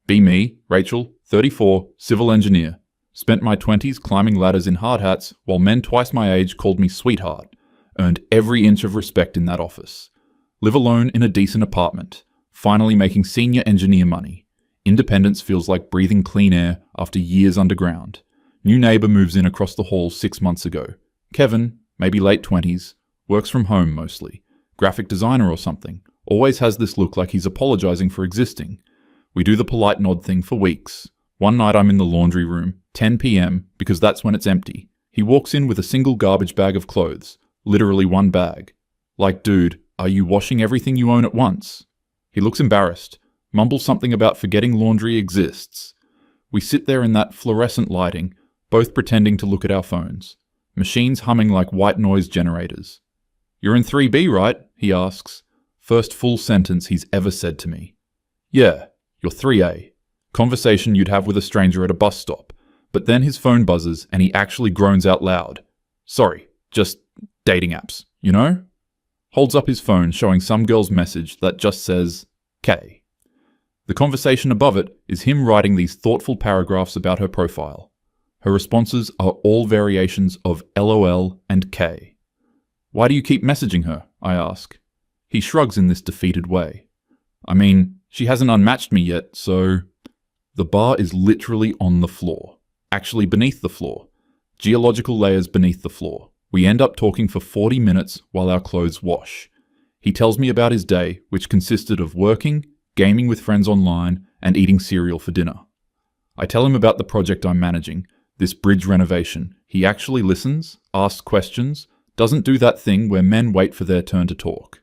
Be me, Rachel, 34, civil engineer. Spent my 20s climbing ladders in hard hats while men twice my age called me sweetheart. Earned every inch of respect in that office. Live alone in a decent apartment. Finally making senior engineer money. Independence feels like breathing clean air after years underground. New neighbour moves in across the hall 6 months ago. Kevin, maybe late 20s, works from home mostly. Graphic designer or something. Always has this look like he's apologising for existing. We do the polite nod thing for weeks. One night I'm in the laundry room, 10 p.m, because that's when it's empty. He walks in with a single garbage bag of clothes. Literally one bag. Like, dude, are you washing everything you own at once? He looks embarrassed. Mumbles something about forgetting laundry exists. We sit there in that fluorescent lighting, both pretending to look at our phones. Machines humming like white noise generators. You're in 3B, right? He asks. First full sentence he's ever said to me. Yeah, you're 3A. Conversation you'd have with a stranger at a bus stop. But then his phone buzzes and he actually groans out loud. Sorry, just dating apps, you know? Holds up his phone showing some girl's message that just says, K. The conversation above it is him writing these thoughtful paragraphs about her profile. Her responses are all variations of LOL and K. Why do you keep messaging her? I ask. He shrugs in this defeated way. I mean, she hasn't unmatched me yet, so... The bar is literally on the floor. Actually beneath the floor. Geological layers beneath the floor. We end up talking for 40 minutes while our clothes wash. He tells me about his day, which consisted of working, gaming with friends online, and eating cereal for dinner. I tell him about the project I'm managing, this bridge renovation. He actually listens, asks questions, doesn't do that thing where men wait for their turn to talk.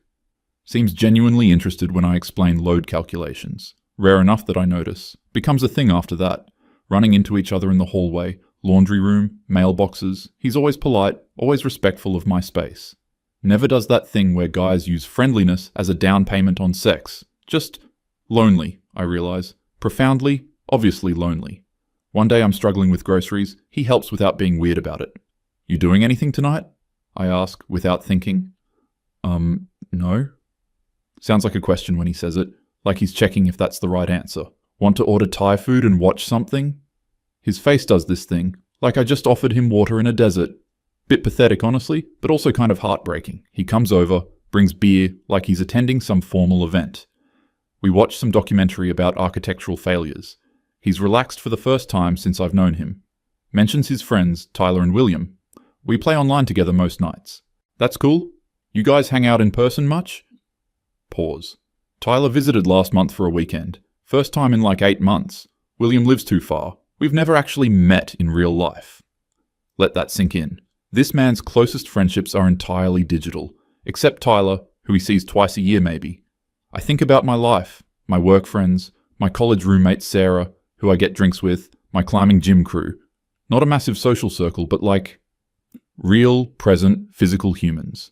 Seems genuinely interested when I explain load calculations. Rare enough that I notice. Becomes a thing after that. Running into each other in the hallway, laundry room, mailboxes. He's always polite, always respectful of my space. Never does that thing where guys use friendliness as a down payment on sex. Just lonely, I realize. Profoundly, obviously lonely. One day I'm struggling with groceries. He helps without being weird about it. You doing anything tonight? I ask, without thinking. No. Sounds like a question when he says it, like he's checking if that's the right answer. Want to order Thai food and watch something? His face does this thing, like I just offered him water in a desert. Bit pathetic, honestly, but also kind of heartbreaking. He comes over, brings beer, like he's attending some formal event. We watch some documentary about architectural failures. He's relaxed for the first time since I've known him. Mentions his friends, Tyler and William. We play online together most nights. That's cool. You guys hang out in person much? Pause. Tyler visited last month for a weekend. First time in like 8 months. William lives too far. We've never actually met in real life. Let that sink in. This man's closest friendships are entirely digital, except Tyler, who he sees twice a year maybe. I think about my life, my work friends, my college roommate Sarah, who I get drinks with, my climbing gym crew. Not a massive social circle, but like real, present, physical humans.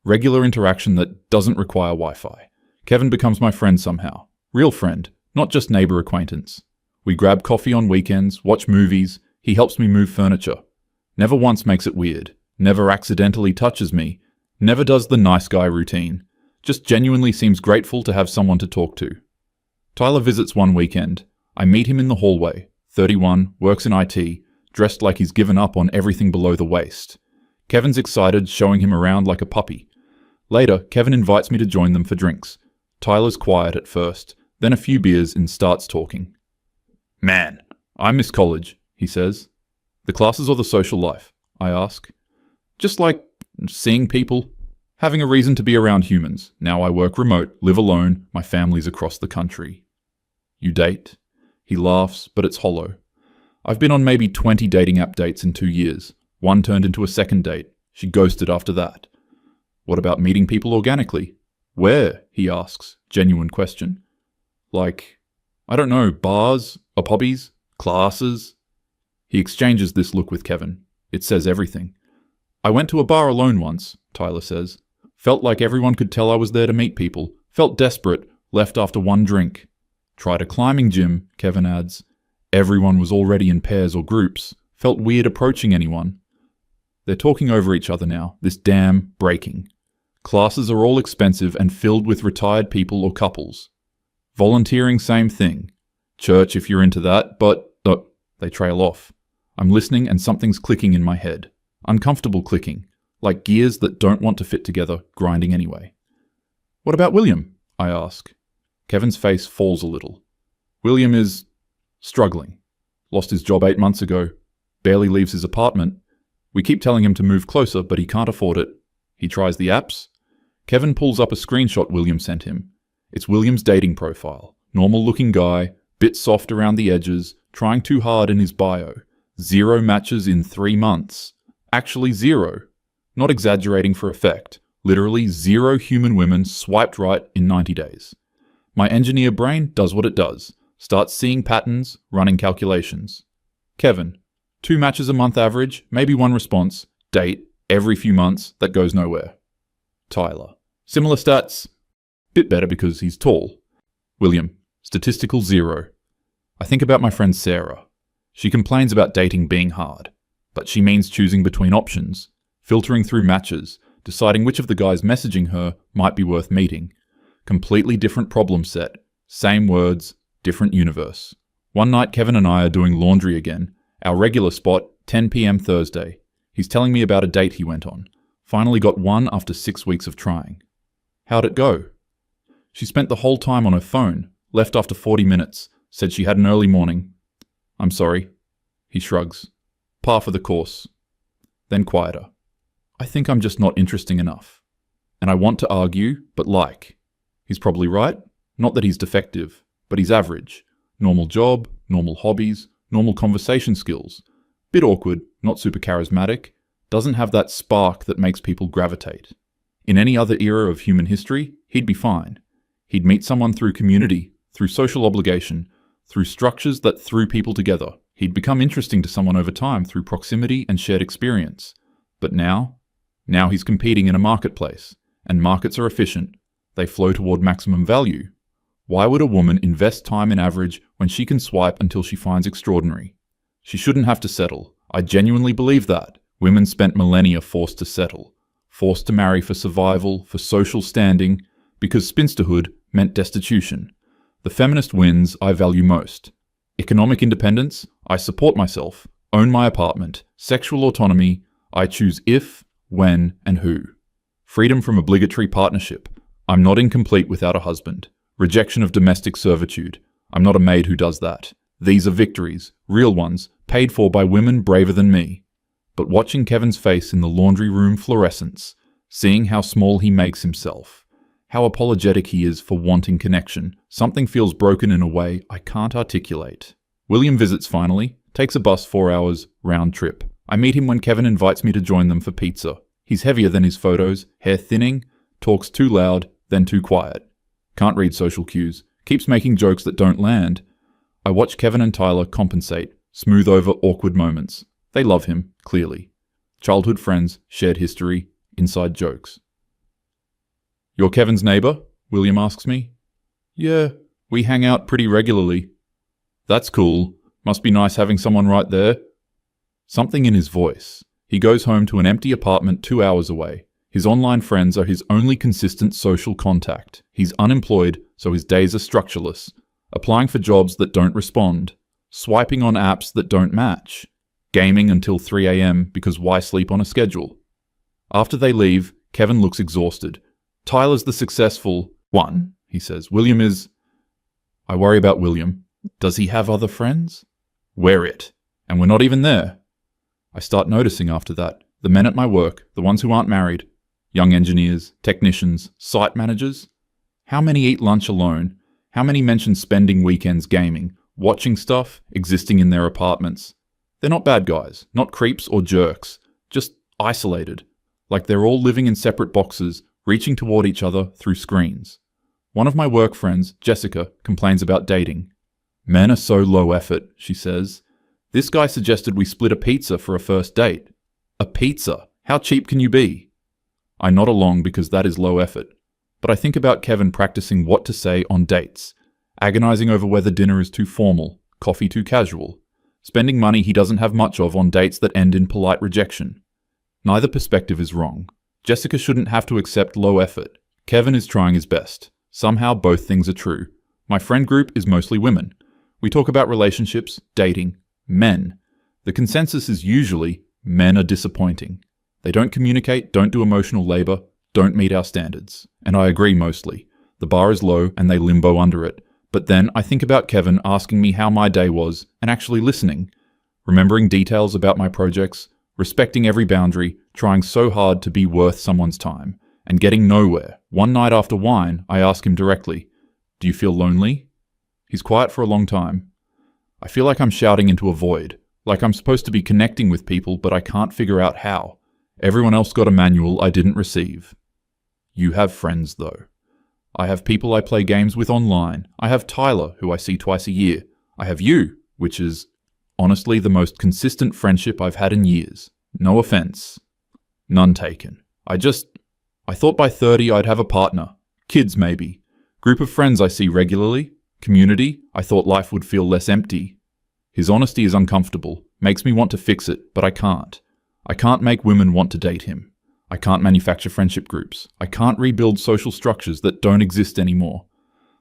Regular interaction that doesn't require Wi-Fi. Kevin becomes my friend somehow. Real friend, not just neighbour acquaintance. We grab coffee on weekends, watch movies, he helps me move furniture. Never once makes it weird, never accidentally touches me, never does the nice guy routine, just genuinely seems grateful to have someone to talk to. Tyler visits one weekend. I meet him in the hallway, 31, works in IT, dressed like he's given up on everything below the waist. Kevin's excited, showing him around like a puppy. Later, Kevin invites me to join them for drinks. Tyler's quiet at first, then a few beers and starts talking. Man, I miss college, he says. The classes or the social life? I ask. Just like seeing people, having a reason to be around humans. Now I work remote, live alone, my family's across the country. You date? He laughs, but it's hollow. I've been on maybe 20 dating app dates in 2 years. One turned into a second date. She ghosted after that. What about meeting people organically? Where? He asks. Genuine question. Like, I don't know, bars, or hobbies, classes? He exchanges this look with Kevin. It says everything. I went to a bar alone once, Tyler says. Felt like everyone could tell I was there to meet people. Felt desperate, left after one drink. Tried a climbing gym, Kevin adds. Everyone was already in pairs or groups. Felt weird approaching anyone. They're talking over each other now, this damn breaking. Classes are all expensive and filled with retired people or couples. Volunteering, same thing. Church if you're into that, but... Oh, they trail off. I'm listening and something's clicking in my head. Uncomfortable clicking, like gears that don't want to fit together, grinding anyway. What about William? I ask. Kevin's face falls a little. William is... struggling. Lost his job 8 months ago. Barely leaves his apartment. We keep telling him to move closer, but he can't afford it. He tries the apps. Kevin pulls up a screenshot William sent him. It's William's dating profile. Normal-looking guy, bit soft around the edges, trying too hard in his bio. 0 matches in 3 months. Actually 0. Not exaggerating for effect. Literally 0 human women swiped right in 90 days. My engineer brain does what it does. Starts seeing patterns, running calculations. Kevin, 2 matches a month average, maybe 1 response, date, every few months, that goes nowhere. Tyler, similar stats, bit better because he's tall. William, statistical 0. I think about my friend Sarah. She complains about dating being hard, but she means choosing between options, filtering through matches, deciding which of the guys messaging her might be worth meeting. Completely different problem set, same words, different universe. One night Kevin and I are doing laundry again, our regular spot, 10 p.m. Thursday. He's telling me about a date he went on. Finally got one after 6 weeks of trying. How'd it go? She spent the whole time on her phone, left after 40 minutes, said she had an early morning. I'm sorry. He shrugs. Par for the course. Then quieter. I think I'm just not interesting enough. And I want to argue, but like. He's probably right. Not that he's defective, but he's average. Normal job, normal hobbies, normal conversation skills. Bit awkward, not super charismatic. Doesn't have that spark that makes people gravitate. In any other era of human history, he'd be fine. He'd meet someone through community, through social obligation, through structures that threw people together. He'd become interesting to someone over time through proximity and shared experience. But now he's competing in a marketplace, and markets are efficient. They flow toward maximum value. Why would a woman invest time in average when she can swipe until she finds extraordinary? She shouldn't have to settle. I genuinely believe that. Women spent millennia forced to settle, forced to marry for survival, for social standing, because spinsterhood meant destitution. The feminist wins I value most. Economic independence, I support myself, own my apartment. Sexual autonomy, I choose if, when, and who. Freedom from obligatory partnership, I'm not incomplete without a husband. Rejection of domestic servitude, I'm not a maid who does that. These are victories, real ones, paid for by women braver than me. But watching Kevin's face in the laundry room fluorescence, seeing how small he makes himself, how apologetic he is for wanting connection, something feels broken in a way I can't articulate. William visits finally, takes a bus 4 hours, round trip. I meet him when Kevin invites me to join them for pizza. He's heavier than his photos, hair thinning, talks too loud, then too quiet. Can't read social cues, keeps making jokes that don't land. I watch Kevin and Tyler compensate, smooth over awkward moments. They love him, clearly. Childhood friends, shared history, inside jokes. You're Kevin's neighbor? William asks me. Yeah, we hang out pretty regularly. That's cool. Must be nice having someone right there. Something in his voice. He goes home to an empty apartment 2 hours away. His online friends are his only consistent social contact. He's unemployed, so his days are structureless. Applying for jobs that don't respond. Swiping on apps that don't match. Gaming until 3 a.m. because why sleep on a schedule? After they leave, Kevin looks exhausted. Tyler's the successful one, he says. William is... I worry about William. Does he have other friends? We're it. And we're not even there. I start noticing after that. The men at my work, the ones who aren't married, young engineers, technicians, site managers. How many eat lunch alone? How many mention spending weekends gaming, watching stuff, existing in their apartments? They're not bad guys, not creeps or jerks, just isolated, like they're all living in separate boxes, reaching toward each other through screens. One of my work friends, Jessica, complains about dating. Men are so low effort, she says. This guy suggested we split a pizza for a first date. A pizza? How cheap can you be? I nod along because that is low effort. But I think about Kevin practicing what to say on dates, agonizing over whether dinner is too formal, coffee too casual, spending money he doesn't have much of on dates that end in polite rejection. Neither perspective is wrong. Jessica shouldn't have to accept low effort. Kevin is trying his best. Somehow both things are true. My friend group is mostly women. We talk about relationships, dating, men. The consensus is usually men are disappointing. They don't communicate, don't do emotional labor, don't meet our standards. And I agree mostly. The bar is low and they limbo under it. But then I think about Kevin asking me how my day was and actually listening, remembering details about my projects, respecting every boundary, trying so hard to be worth someone's time, and getting nowhere. One night after wine, I ask him directly, "Do you feel lonely?" He's quiet for a long time. I feel like I'm shouting into a void, like I'm supposed to be connecting with people, but I can't figure out how. Everyone else got a manual I didn't receive. You have friends, though. I have people I play games with online. I have Tyler, who I see twice a year. I have you, which is honestly the most consistent friendship I've had in years. No offense. None taken. I thought by 30 I'd have a partner. Kids, maybe. Group of friends I see regularly. Community. I thought life would feel less empty. His honesty is uncomfortable. Makes me want to fix it, but I can't. I can't make women want to date him. I can't manufacture friendship groups. I can't rebuild social structures that don't exist anymore.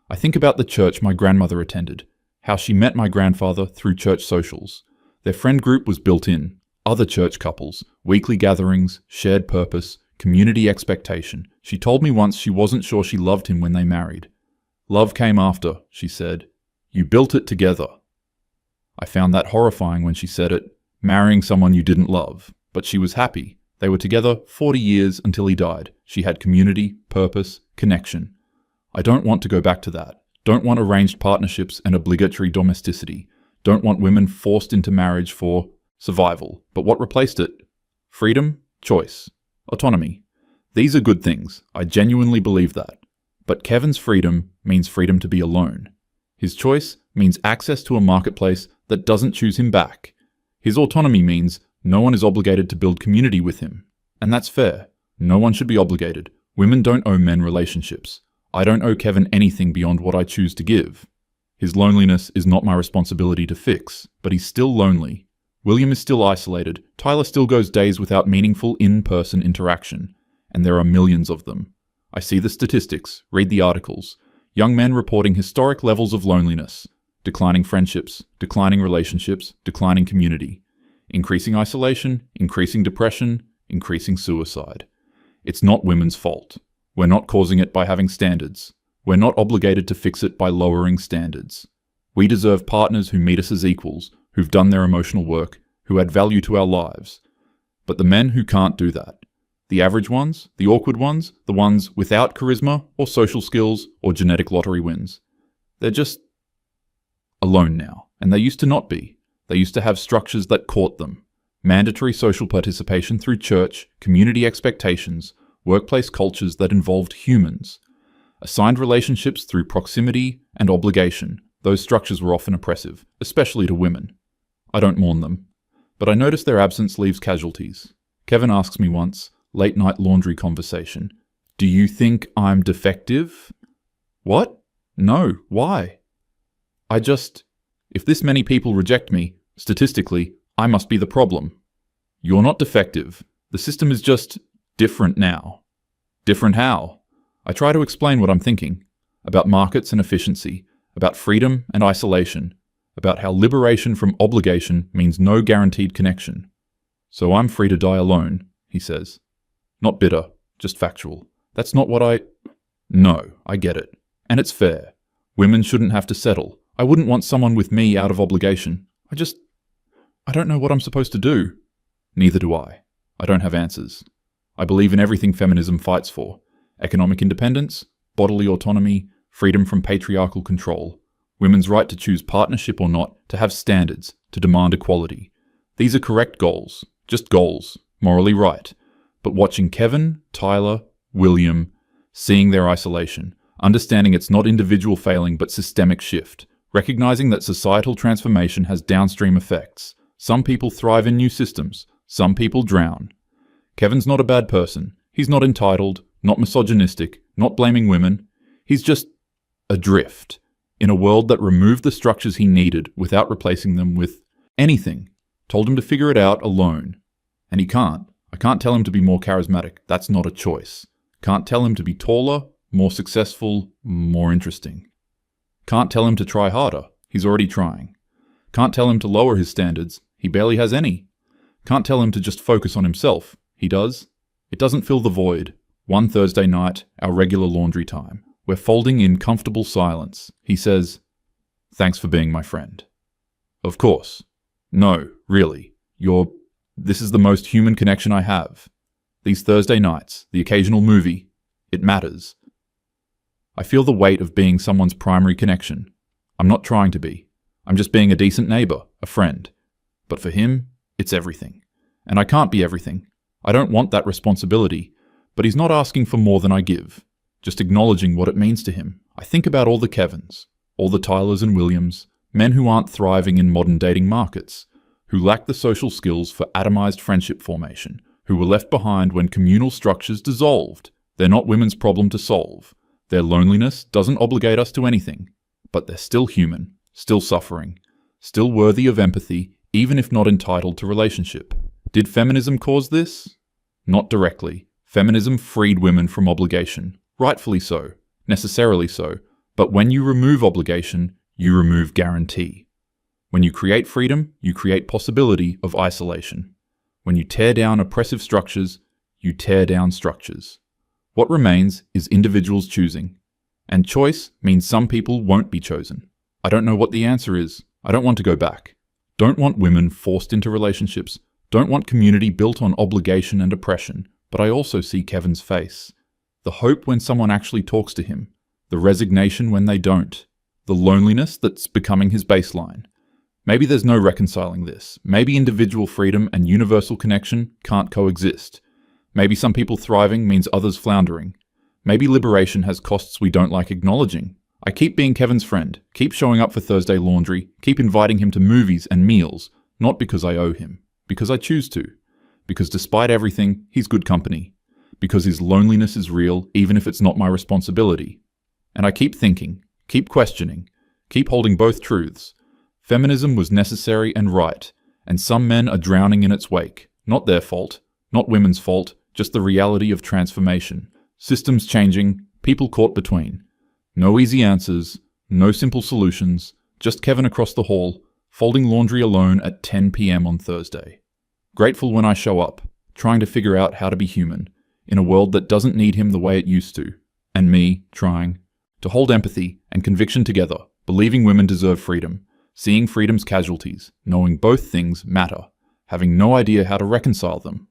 I think about the church my grandmother attended, how she met my grandfather through church socials. Their friend group was built in. Other church couples, weekly gatherings, shared purpose, community expectation. She told me once she wasn't sure she loved him when they married. Love came after, she said. You built it together. I found that horrifying when she said it, marrying someone you didn't love. But she was happy. They were together 40 years until he died. She had community, purpose, connection. I don't want to go back to that. Don't want arranged partnerships and obligatory domesticity. Don't want women forced into marriage for survival. But what replaced it? Freedom, choice, autonomy. These are good things. I genuinely believe that. But Kevin's freedom means freedom to be alone. His choice means access to a marketplace that doesn't choose him back. His autonomy means no one is obligated to build community with him. And that's fair. No one should be obligated. Women don't owe men relationships. I don't owe Kevin anything beyond what I choose to give. His loneliness is not my responsibility to fix, but he's still lonely. William is still isolated. Tyler still goes days without meaningful in-person interaction. And there are millions of them. I see the statistics, read the articles. Young men reporting historic levels of loneliness. Declining friendships, declining relationships, declining community. Increasing isolation, increasing depression, increasing suicide. It's not women's fault. We're not causing it by having standards. We're not obligated to fix it by lowering standards. We deserve partners who meet us as equals, who've done their emotional work, who add value to our lives. But the men who can't do that, the average ones, the awkward ones, the ones without charisma or social skills or genetic lottery wins, they're just alone now, and they used to not be. They used to have structures that caught them. Mandatory social participation through church, community expectations, workplace cultures that involved humans. Assigned relationships through proximity and obligation. Those structures were often oppressive, especially to women. I don't mourn them. But I notice their absence leaves casualties. Kevin asks me once, late night laundry conversation, "Do you think I'm defective?" What? No, why? If this many people reject me, statistically, I must be the problem. You're not defective. The system is just different now. Different how? I try to explain what I'm thinking. About markets and efficiency. About freedom and isolation. About how liberation from obligation means no guaranteed connection. So I'm free to die alone, he says. Not bitter, just factual. That's not what No, I get it. And it's fair. Women shouldn't have to settle. I wouldn't want someone with me out of obligation. I don't know what I'm supposed to do. Neither do I. I don't have answers. I believe in everything feminism fights for. Economic independence, bodily autonomy, freedom from patriarchal control, women's right to choose partnership or not, to have standards, to demand equality. These are correct goals. Just goals. Morally right. But watching Kevin, Tyler, William, seeing their isolation, understanding it's not individual failing but systemic shift, recognizing that societal transformation has downstream effects. Some people thrive in new systems. Some people drown. Kevin's not a bad person. He's not entitled, not misogynistic, not blaming women. He's just adrift in a world that removed the structures he needed without replacing them with anything. Told him to figure it out alone. And he can't. I can't tell him to be more charismatic. That's not a choice. Can't tell him to be taller, more successful, more interesting. Can't tell him to try harder. He's already trying. Can't tell him to lower his standards. He barely has any. Can't tell him to just focus on himself. He does. It doesn't fill the void. One Thursday night, our regular laundry time. We're folding in comfortable silence. He says, "Thanks for being my friend." Of course. No, really. This is the most human connection I have. These Thursday nights, the occasional movie, it matters. I feel the weight of being someone's primary connection. I'm not trying to be. I'm just being a decent neighbor, a friend. But for him, it's everything. And I can't be everything. I don't want that responsibility, but he's not asking for more than I give. Just acknowledging what it means to him. I think about all the Kevins, all the Tylers and Williams, men who aren't thriving in modern dating markets, who lack the social skills for atomized friendship formation, who were left behind when communal structures dissolved. They're not women's problem to solve. Their loneliness doesn't obligate us to anything, but they're still human, still suffering, still worthy of empathy, even if not entitled to relationship. Did feminism cause this? Not directly. Feminism freed women from obligation. Rightfully so, necessarily so, but when you remove obligation, you remove guarantee. When you create freedom, you create possibility of isolation. When you tear down oppressive structures, you tear down structures. What remains is individuals choosing. And choice means some people won't be chosen. I don't know what the answer is. I don't want to go back. Don't want women forced into relationships. Don't want community built on obligation and oppression. But I also see Kevin's face. The hope when someone actually talks to him. The resignation when they don't. The loneliness that's becoming his baseline. Maybe there's no reconciling this. Maybe individual freedom and universal connection can't coexist. Maybe some people thriving means others floundering. Maybe liberation has costs we don't like acknowledging. I keep being Kevin's friend, keep showing up for Thursday laundry, keep inviting him to movies and meals, not because I owe him, because I choose to. Because despite everything, he's good company. Because his loneliness is real, even if it's not my responsibility. And I keep thinking, keep questioning, keep holding both truths. Feminism was necessary and right, and some men are drowning in its wake. Not their fault, not women's fault, just the reality of transformation. Systems changing, people caught between. No easy answers, no simple solutions, just Kevin across the hall, folding laundry alone at 10 p.m. on Thursday. Grateful when I show up, trying to figure out how to be human, in a world that doesn't need him the way it used to. And me, trying to hold empathy and conviction together, believing women deserve freedom, seeing freedom's casualties, knowing both things matter, having no idea how to reconcile them,